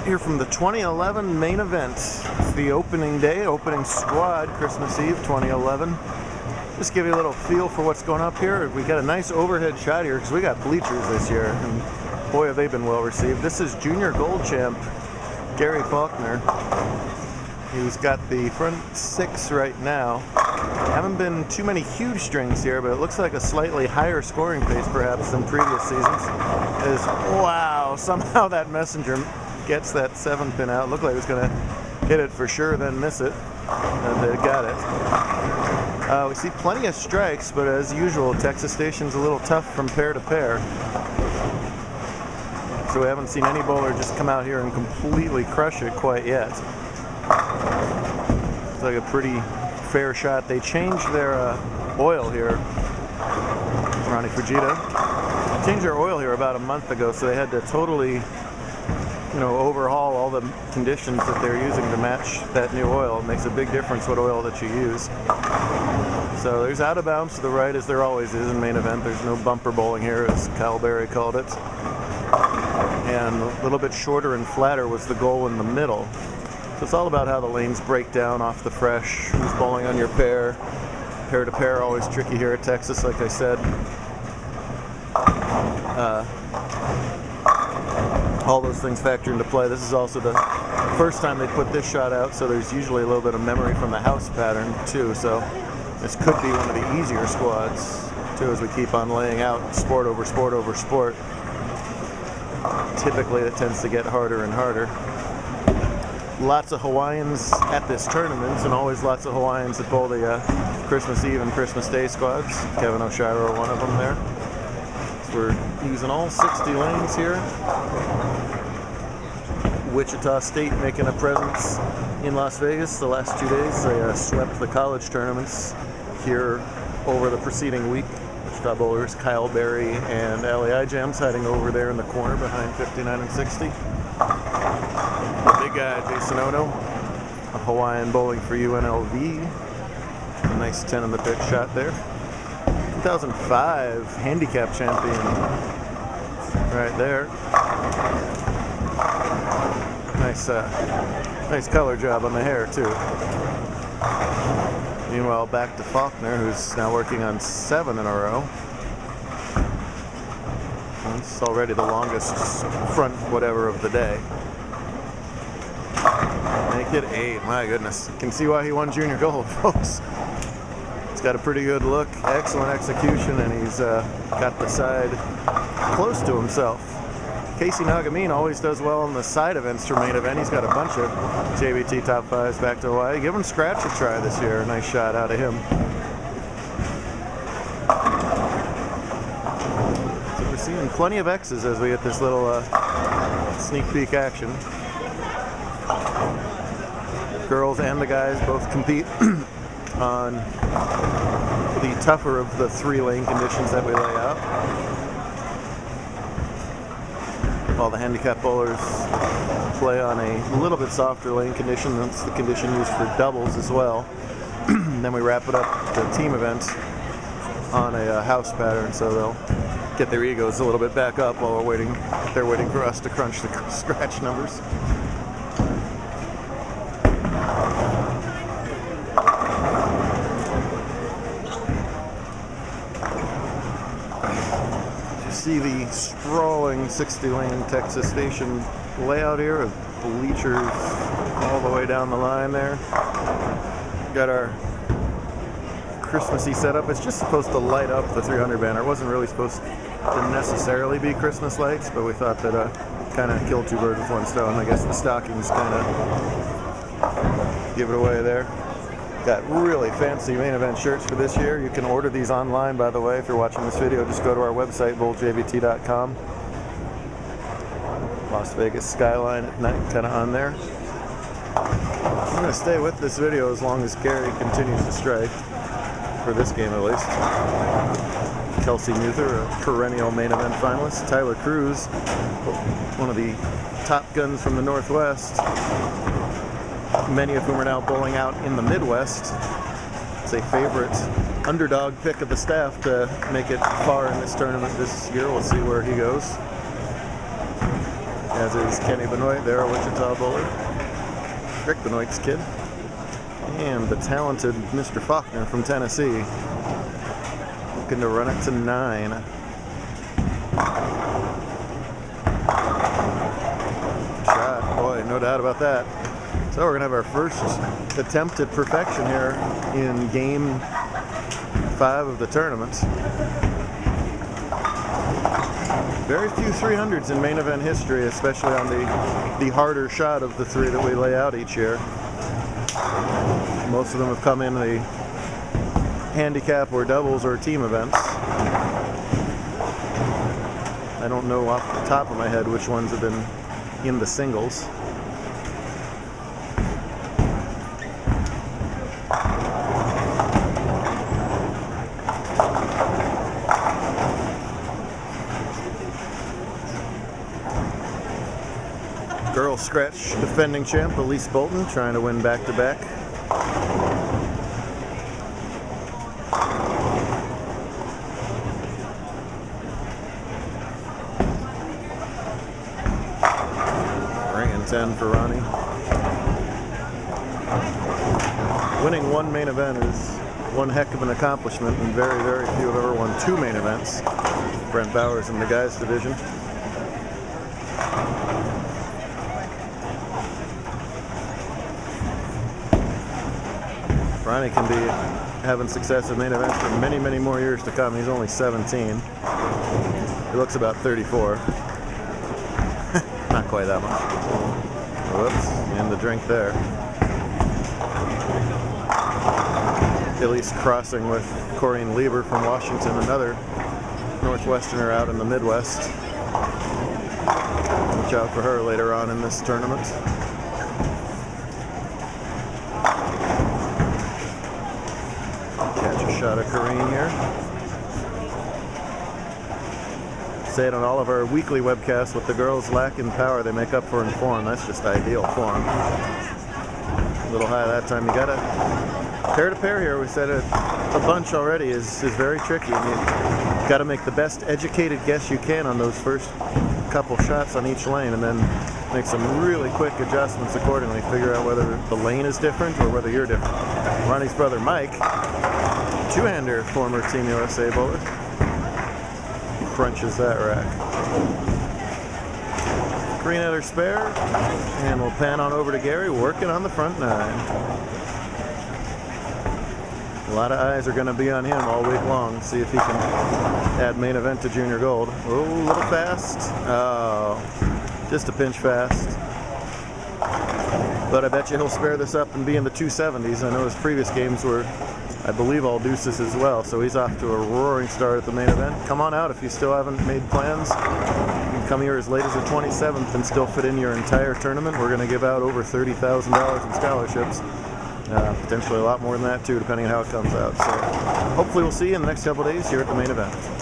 here from the 2011 main event. It's the opening day, opening squad, Christmas Eve 2011. Just give you a little feel for what's going up here. We got a nice overhead shot here because we got bleachers this year, and boy have they been well received. This is junior gold champ Gary Faulkner. He's got the front six right now. Haven't been too many huge strings here, but it looks like a slightly higher scoring pace perhaps than previous seasons. Wow, somehow that messenger gets that 7-pin out. Looked like it was going to hit it for sure, then miss it. And they got it. We see plenty of strikes, but as usual, Texas Station's a little tough from pair to pair. So we haven't seen any bowler just come out here and completely crush it quite yet. It's like a pretty fair shot. They changed their oil here. Ronnie Fujita changed their oil here about a month ago, so they had to totally, overhaul all the conditions that they're using to match that new oil. It makes a big difference what oil that you use. So there's out of bounds to the right, as there always is in main event. There's no bumper bowling here, as Kyle Berry called it. And a little bit shorter and flatter was the goal in the middle. So it's all about how the lanes break down off the fresh, who's bowling on your pair. Pair to pair, always tricky here at Texas, like I said. All those things factor into play. This is also the first time they put this shot out, so there's usually a little bit of memory from the house pattern too. So this could be one of the easier squads too, as we keep on laying out sport over sport over sport. Typically it tends to get harder and harder. Lots of Hawaiians at this tournament, and always lots of Hawaiians that bowl the Christmas Eve and Christmas Day squads. Kevin O'Shiro, one of them there. So we're using all 60 lanes here. Wichita State making a presence in Las Vegas the last 2 days. They swept the college tournaments here over the preceding week. Wichita bowlers Kyle Berry and Ali Jams hiding over there in the corner behind 59 and 60. The big guy, Jason Ono, a Hawaiian bowling for UNLV. A nice 10 in the pitch shot there. 2005 handicap champion right there. Nice color job on the hair too. Meanwhile, back to Faulkner, who's now working on 7 in a row. It's already the longest front whatever of the day. Make it 8, my goodness. You can see why he won junior gold, folks. He's got a pretty good look, excellent execution, and he's got the side close to himself. Casey Nagamine always does well on the side events for main event. He's got a bunch of JBT top 5s back to Hawaii. Give him Scratch a try this year. Nice shot out of him. So we're seeing plenty of X's as we get this little sneak peek action. Girls and the guys both compete on the tougher of the 3 lane conditions that we lay out. All the handicap bowlers play on a little bit softer lane condition. That's the condition used for doubles as well. Then we wrap it up the team event on a house pattern, so they'll get their egos a little bit back up while they're waiting for us to crunch the scratch numbers. See the sprawling 60-lane Texas Station layout here with bleachers all the way down the line there. Got our Christmassy setup. It's just supposed to light up the 300 banner. It wasn't really supposed to necessarily be Christmas lights, but we thought that kind of killed 2 birds with 1 stone. I guess the stockings kind of give it away there. Got really fancy main event shirts for this year. You can order these online, by the way. If you're watching this video, just go to our website, bowljbt.com. Las Vegas skyline at night, kind of on there. I'm going to stay with this video as long as Gary continues to strike, for this game at least. Kelsey Muther, a perennial main event finalist. Tyler Cruz, one of the top guns from the Northwest. Many of whom are now bowling out in the Midwest. It's a favorite underdog pick of the staff to make it far in this tournament this year. We'll see where he goes. as is Kenny Benoit, there, a Wichita bowler. Rick Benoit's kid. And the talented Mr. Faulkner from Tennessee, looking to run it to 9. Shot, boy, no doubt about that. So we're going to have our first attempt at perfection here in game 5 of the tournament. Very few 300s in main event history, especially on the harder shot of the 3 that we lay out each year. Most of them have come in the handicap or doubles or team events. I don't know off the top of my head which ones have been in the singles. Girl scratch defending champ Elise Bolton trying to win back-to-back. Ringing 10 for Ronnie. Winning 1 main event is one heck of an accomplishment, and very, very few have ever won 2 main events. Brent Bowers in the guys division. Ronnie can be having success in main events for many, many more years to come. He's only 17. He looks about 34. Not quite that much. Whoops, and the drink there. Elise crossing with Corrine Lieber from Washington, another Northwesterner out in the Midwest. Watch out for her later on in this tournament. Catch a shot of Corrine here. Say it on all of our weekly webcasts, what the girls lack in power, they make up for in form. That's just ideal form. A little high that time. You gotta pair to pair here. We said a bunch already is very tricky. And you gotta make the best educated guess you can on those first couple shots on each lane, and then make some really quick adjustments accordingly. Figure out whether the lane is different or whether you're different. Ronnie's brother Mike, two-hander, former Team USA bowler, crunches that rack. Green at her spare, and we'll pan on over to Gary, working on the front 9. A lot of eyes are going to be on him all week long. See if he can add main event to junior gold. Oh, a little fast. Oh, just a pinch fast. But I bet you he'll spare this up and be in the 270s. I know his previous games were, I believe, all deuces as well. So he's off to a roaring start at the main event. Come on out if you still haven't made plans. You can come here as late as the 27th and still fit in your entire tournament. We're going to give out over $30,000 in scholarships. Potentially a lot more than that too, depending on how it comes out. So hopefully we'll see you in the next couple of days here at the main event.